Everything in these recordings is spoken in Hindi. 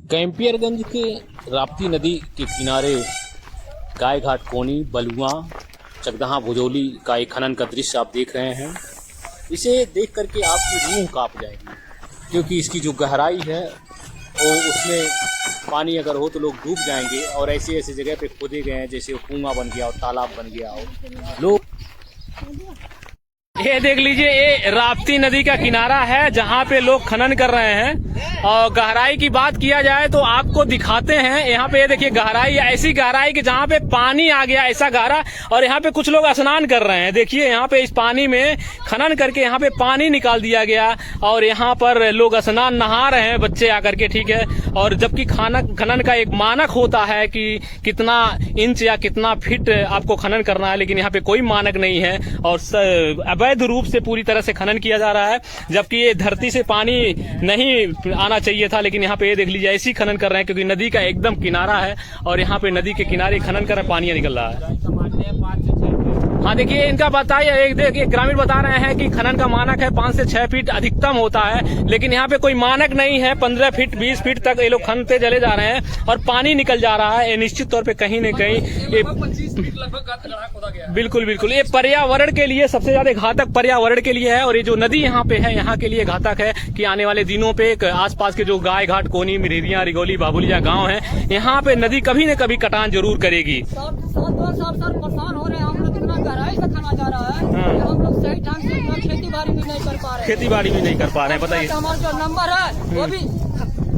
कैंपियरगंज के राप्ती नदी के किनारे गाय घाट कोनी बलुआ चकदहा भुजौली का एक खनन का दृश्य आप देख रहे हैं। इसे देख करके आपकी रूह कांप जाएगी, क्योंकि इसकी जो गहराई है वो उसमें पानी अगर हो तो लोग डूब जाएंगे। और ऐसी ऐसी जगह पे खोदे गए हैं जैसे वो कुआं बन गया हो, तालाब बन गया हो। लोग ये देख लीजिए, ये राप्ती नदी का किनारा है जहाँ पे लोग खनन कर रहे हैं। और गहराई की बात किया जाए तो आपको दिखाते हैं। यहाँ पे ये देखिए गहराई, ऐसी गहराई कि जहाँ पे पानी आ गया ऐसा गहरा। और यहाँ पे कुछ लोग स्नान कर रहे हैं। देखिए यहाँ पे इस पानी में खनन करके यहाँ पे पानी निकाल दिया गया और यहाँ पर लोग स्नान नहा रहे हैं, बच्चे आकर के, ठीक है। और जबकि खनन का एक मानक होता है कि कितना इंच या कितना फीट आपको खनन करना है, लेकिन यहाँ पे कोई मानक नहीं है और अवैध रूप से पूरी तरह से खनन किया जा रहा है। जबकि ये धरती से पानी नहीं आना चाहिए था, लेकिन यहाँ पे ये देख लीजिए ऐसी खनन कर रहे हैं, क्योंकि नदी का एकदम किनारा है और यहाँ पे नदी के किनारे खनन कर रहे, पानी निकल रहा है। हाँ देखिए, इनका बताइए, एक देखिए ग्रामीण बता रहे हैं कि खनन का मानक है 5 से 6 फीट अधिकतम होता है, लेकिन यहाँ पे कोई मानक नहीं है। 15 फीट 20 फीट तक ये लोग खनते चले जा रहे हैं और पानी निकल जा रहा है। ये निश्चित तौर पे कहीं न कहीं ये 25 फीट लगभग बिल्कुल बिल्कुल ये पर्यावरण के लिए सबसे ज्यादा घातक पर्यावरण के लिए है। और ये जो नदी यहाँ पे है, यहाँ के लिए घातक है कि आने वाले दिनों पे आसपास के जो गाय घाट कोनी मिरिरिया रिगोली बाबुलिया गाँव है, यहाँ पे नदी कभी न कभी कटान जरूर करेगी। परेशान हो रहे हैं हम लोग, इतना गहराई से खाना जा रहा है कि हम लोग सही ढंग से खेती बाड़ी भी नहीं कर पा रहे हैं। खेती बाड़ी भी नहीं कर पा रहे हैं, बताइए। हमारा जो नंबर है वो भी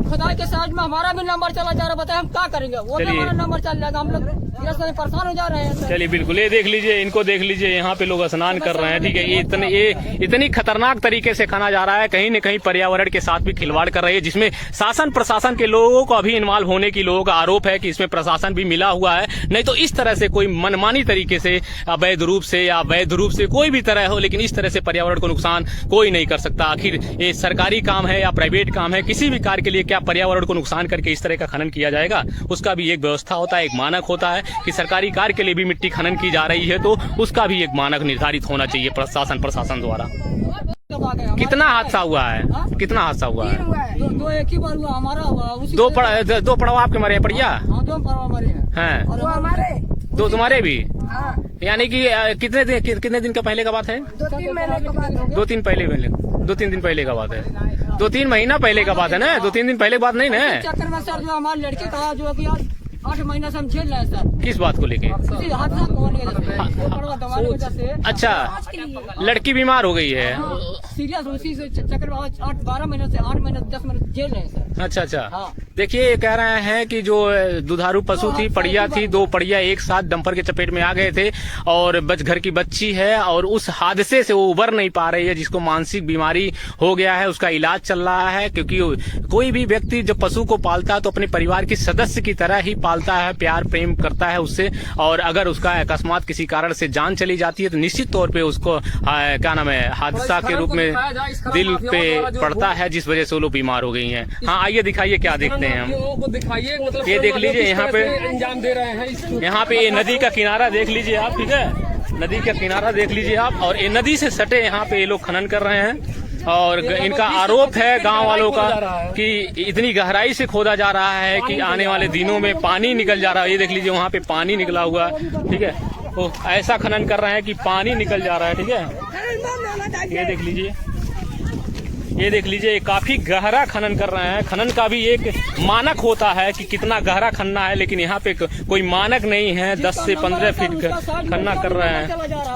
खुदाई के साथ में हमारा भी नंबर चला जा रहा है, बताए हम क्या करेंगे, वो भी हमारा नंबर चल जाएगा। हम लोग परेशान हो जा रहे हैं। चलिए बिल्कुल, ये देख लीजिए, इनको देख लीजिए, यहाँ पे लोग स्नान कर रहे हैं, ठीक है। ये इतनी खतरनाक तरीके से खाना जा रहा है, कहीं न कहीं पर्यावरण के साथ भी खिलवाड़ कर रही है, जिसमें शासन प्रशासन के लोगों को अभी इन्वॉल्व होने की लोगों का आरोप है कि इसमें प्रशासन भी मिला हुआ है। नहीं तो इस तरह से कोई मनमानी तरीके से अवैध रूप से या वैध रूप से कोई भी तरह हो, लेकिन इस तरह से पर्यावरण को नुकसान कोई नहीं कर सकता। आखिर ये सरकारी काम है या प्राइवेट काम है, किसी भी कार्य के लिए क्या पर्यावरण को नुकसान करके इस तरह का खनन किया जाएगा? उसका भी एक व्यवस्था होता है, एक मानक होता है कि सरकारी कार्य के लिए भी मिट्टी खनन की जा रही है तो उसका भी एक मानक निर्धारित होना चाहिए प्रशासन द्वारा। कितना हादसा हुआ है? कितना हादसा हुआ है? दो एक ही बार हुआ हमारा हुआ। दो पड़ाव आपके मरे पड़िया? हाँ, 2 पड़ाव मरे हैं। और हमारे 2 तुम्हारे भी? यानी कि कितने दिन का पहले का बात है? 2-3 दिन पहले का बात है। 2-3 महीना पहले का बात है ना, 2-3 दिन पहले बात नहीं ना। चक्कर में सर जो हमारे लड़के का जो कि 8 महीना से हम झेल रहे हैं सर। किस बात को लेके? अच्छा, लड़की बीमार हो गई है, सीरियस उसी से चक्कर में 8-12 महीने से 8 महीने 10 महीने झेल रहे हैं सर। अच्छा। हाँ। देखिए, ये कह रहे हैं कि जो दुधारू पशु थी, पड़िया थी, 2 पड़िया एक साथ डंपर के चपेट में आ गए थे और घर की बच्ची है और उस हादसे से वो उबर नहीं पा रही है, जिसको मानसिक बीमारी हो गया है। उसका इलाज चल रहा है, क्योंकि कोई भी व्यक्ति जब पशु को पालता है तो अपने परिवार के सदस्य की तरह ही पालता है, प्यार प्रेम करता है उससे। और अगर उसका अकस्मात किसी कारण से जान चली जाती है तो निश्चित तौर पे उसको क्या नाम है, हादसा के रूप में दिल पे पड़ता है, जिस वजह से वो लोग बीमार हो गई हैं। हाँ, आइए दिखाइए, क्या देखते हैं हम। ये देख लीजिए, यहाँ पे अंजाम दे रहे हैं। यहाँ पे ये नदी का किनारा देख लीजिए आप, ठीक है, नदी का किनारा देख लीजिए आप। और ये नदी से सटे यहाँ पे ये लोग खनन कर रहे हैं और इनका आरोप है गांव वालों का कि इतनी गहराई से खोदा जा रहा है कि आने वाले दिनों में पानी निकल जा रहा है। ये देख लीजिए, वहाँ पे पानी निकला हुआ है, ठीक है। तो ऐसा खनन कर रहे हैं कि पानी निकल जा रहा है, ठीक है। ये देख लीजिए, ये देख लीजिए, काफी गहरा खनन कर रहे हैं। खनन का भी एक मानक होता है कि कितना गहरा खनना है, लेकिन यहाँ पे कोई मानक नहीं है। 10 से 15 फीट खनना कर रहे हैं।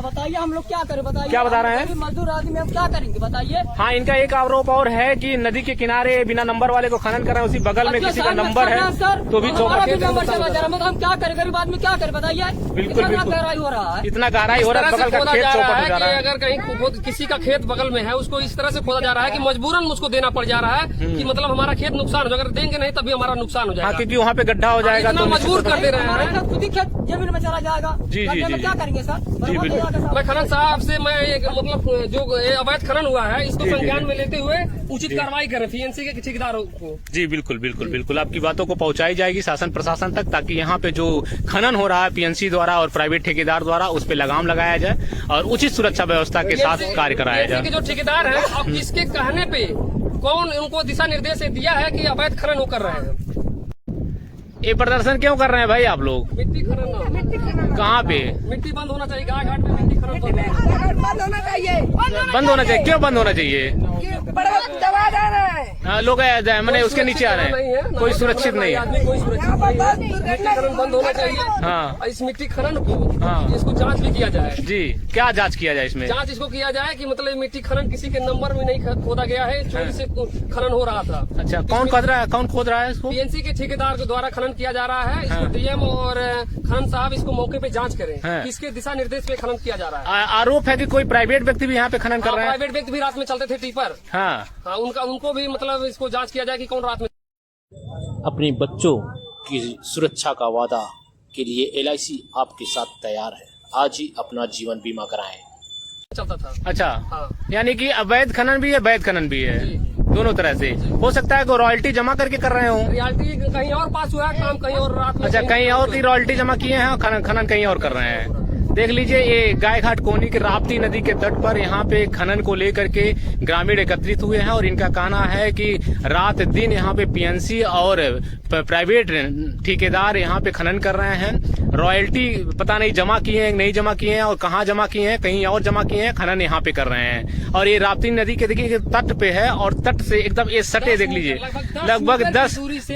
बताइए हम लोग क्या करें, बताइए। क्या बता रहे हैं? मजदूर आदमी हम क्या करेंगे, बताइए। हाँ, इनका एक आरोप और है कि नदी के किनारे बिना नंबर वाले को खनन कर रहे हैं, उसी बगल में किसी का नंबर है तो भी नंबर चला जा रहा है। हम क्या करें, गरीब आदमी क्या करे, बताइए। बिल्कुल गहराई हो रहा है, इतना गहराई हो रहा है, बगल का खेत चौपट जा रहा है। अगर कहीं किसी का खेत बगल में है, उसको इस तरह से खोदा जा रहा है कि मजबूरन उसको देना पड़ जा रहा है कि मतलब हमारा खेत नुकसान हो, अगर देंगे नहीं तभी हमारा नुकसान हो जाएगा। हाँ, क्योंकि वहाँ पे गड्ढा हो जाएगा तो मजबूर कर दे रहे हैं। खुद ही खेत जमीन में चला जाएगा। जी, क्या करेंगे सर? जी बिल्कुल। मैं खनन साहब से मैं एक मतलब जो अवैध खनन हुआ है इसको संज्ञान में लेते हुए उचित कार्रवाई करें पीएनसी के ठेकेदारों को। जी बिल्कुल, आपकी बातों को पहुंचाई जाएगी शासन प्रशासन तक, ताकि यहाँ पे जो खनन हो रहा है पीएनसी द्वारा और प्राइवेट ठेकेदार द्वारा उस पे लगाम लगाया जाए और उचित सुरक्षा व्यवस्था के साथ कार्य कराया जाए। जो ठेकेदार है, अब इसके कहने पे कौन उनको दिशा निर्देश दिया है कि अवैध खनन वो कर रहे हैं? ये प्रदर्शन क्यों कर रहे हैं भाई आप लोग? मिट्टी खनन कहाँ पे? मिट्टी बंद होना चाहिए, गाय घाट में मिट्टी खनन बंद होना चाहिए। बंद होना चाहिए। क्यों बंद होना चाहिए? दबा जा रहा है। लोग मैंने उसके नीचे आ रहे हैं, कोई सुरक्षित नहीं है। आदमी कोई सुरक्षित नहीं है। मिट्टी खनन बंद होना चाहिए। हाँ। इस मिट्टी खनन को हाँ। इसको जांच भी किया जाए। जी, क्या जांच किया जाए इसमें? जांच इसको किया जाए कि मतलब मिट्टी खनन किसी के नंबर में नहीं खोदा गया है, चोरी से खनन हो रहा था। अच्छा, कौन खोद रहा है, कौन खोद रहा है इसको? पीएनसी के ठेकेदार के द्वारा खनन किया जा रहा है। इसको डीएम और खनन साहब इसको मौके पे जांच करें, किसके दिशा निर्देश पे खनन किया जा रहा है। आरोप है कि कोई प्राइवेट व्यक्ति भी यहाँ पे खनन कर रहे हैं। प्राइवेट व्यक्ति भी रात में चलते थे टिपर। हाँ, उनको भी मतलब इसको जांच किया जाए कि कौन रात में। अपने बच्चों की सुरक्षा का वादा के लिए LIC आपके साथ तैयार है। आज ही अपना जीवन बीमा कराएं। चलता था। अच्छा। हाँ। यानी कि अवैध खनन भी है, वैध खनन भी है, दोनों तरह से हो सकता है। कोई रॉयल्टी जमा करके कर रहे हो? रियल्टी कहीं और पास हुआ है, काम कहीं और रात में। अच्छा, कहीं और की रॉयल्टी जमा किए हैं, खनन कहीं और कर रहे हैं। देख लीजिए, ये गायघाट कोनी के राप्ती नदी के तट पर यहाँ पे खनन को लेकर के ग्रामीण एकत्रित हुए हैं और इनका कहना है कि रात दिन यहाँ पे पीएनसी और प्राइवेट ठेकेदार यहाँ पे खनन कर रहे हैं। रॉयल्टी पता नहीं जमा किए हैं, नहीं जमा किए हैं और कहाँ जमा किए हैं, कहीं और जमा किए हैं, खनन यहाँ पे कर रहे हैं। और ये राप्ती नदी के देखिए तट पे है और तट से एकदम ये सटे, देख लीजिए, लगभग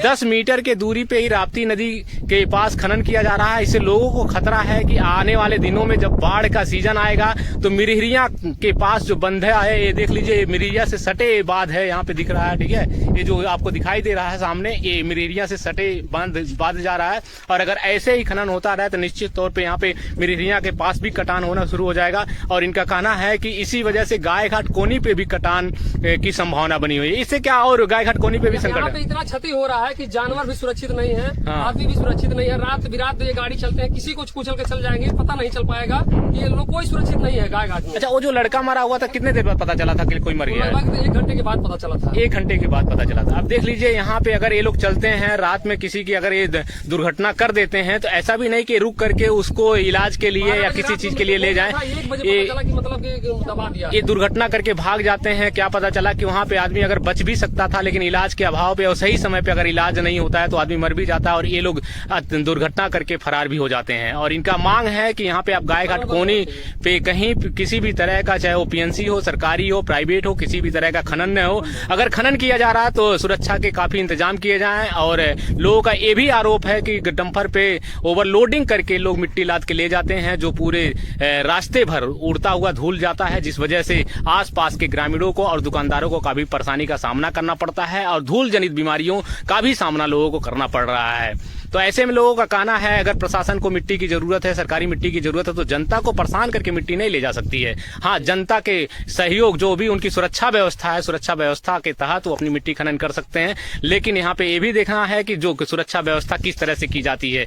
10 मीटर के दूरी पे ही राप्ती नदी के पास खनन किया जा रहा है। इससे लोगों को खतरा है कि आने वाले दिनों में जब बाढ़ का सीजन आएगा तो मिरहिरिया के पास जो बंधा है, ये देख लीजिए, मिरहिरिया से सटे बांध है, यहाँ पे दिख रहा है, ठीक है, ये जो आपको दिखाई दे रहा है सामने, ये मिरहिरिया से सटे बांध जा रहा है। और अगर ऐसे ही खनन होता रहे तो निश्चित तौर पे यहाँ पे मिरहिरिया के पास भी कटान होना शुरू हो जाएगा। और इनका कहना है कि इसी वजह से गायघाट कोनी पे भी कटान की संभावना बनी हुई है। इससे क्या और गायघाट कोनी पे भी संकट है। इतना क्षति हो रहा है कि जानवर भी सुरक्षित नहीं है, आदमी भी सुरक्षित नहीं है। रात बिरात ये गाड़ी चलते हैं, किसी को कुचल के चल जाएंगे, पता नहीं चल पाएगा। ये लोग कोई सुरक्षित नहीं है गायघाट में। अच्छा, वो जो लड़का मारा हुआ था कितने देर बाद पता चला था कि कोई मर गया है? लगभग 1 घंटे के बाद पता चला था। 1 घंटे के बाद पता चला था। अब देख लीजिए, यहाँ पे अगर ये लोग चलते हैं रात में, किसी की अगर ये दुर्घटना कर देते हैं तो ऐसा भी नहीं कि रुक करके उसको इलाज के लिए या किसी चीज के लिए ले जाएं। ये दुर्घटना करके भाग जाते हैं। क्या पता चला कि वहाँ पे आदमी अगर बच भी सकता था, लेकिन इलाज के अभाव पे और सही समय पे अगर इलाज नहीं होता है तो आदमी मर भी जाता है और ये लोग दुर्घटना करके फरार भी हो जाते हैं। और इनका मांग है कि यहाँ पे आप गायघाट कोनी पे कहीं किसी भी तरह का, चाहे वो पीएनसी हो, सरकारी हो, प्राइवेट हो, किसी भी तरह का खनन न हो। अगर खनन किया जा रहा है तो सुरक्षा के काफी इंतजाम किए जाएं। और लोगों का ये भी आरोप है कि डंपर पे ओवरलोडिंग करके लोग मिट्टी लाद के ले जाते हैं, जो पूरे रास्ते भर उड़ता हुआ धूल जाता है, जिस वजह से आसपास के ग्रामीणों को और दुकानदारों को काफी परेशानी का सामना करना पड़ता है और धूल जनित बीमारियों का भी सामना लोगों को करना पड़ रहा है। तो ऐसे में लोगों का कहना है, अगर प्रशासन को मिट्टी की जरूरत है, सरकारी मिट्टी की जरूरत है, तो जनता को परेशान करके मिट्टी नहीं ले जा सकती है। हाँ, जनता के सहयोग, जो भी उनकी सुरक्षा व्यवस्था है, सुरक्षा व्यवस्था के तहत वो अपनी मिट्टी खनन कर सकते हैं। लेकिन यहाँ पे ये भी देखना है कि जो सुरक्षा व्यवस्था किस तरह से की जाती है।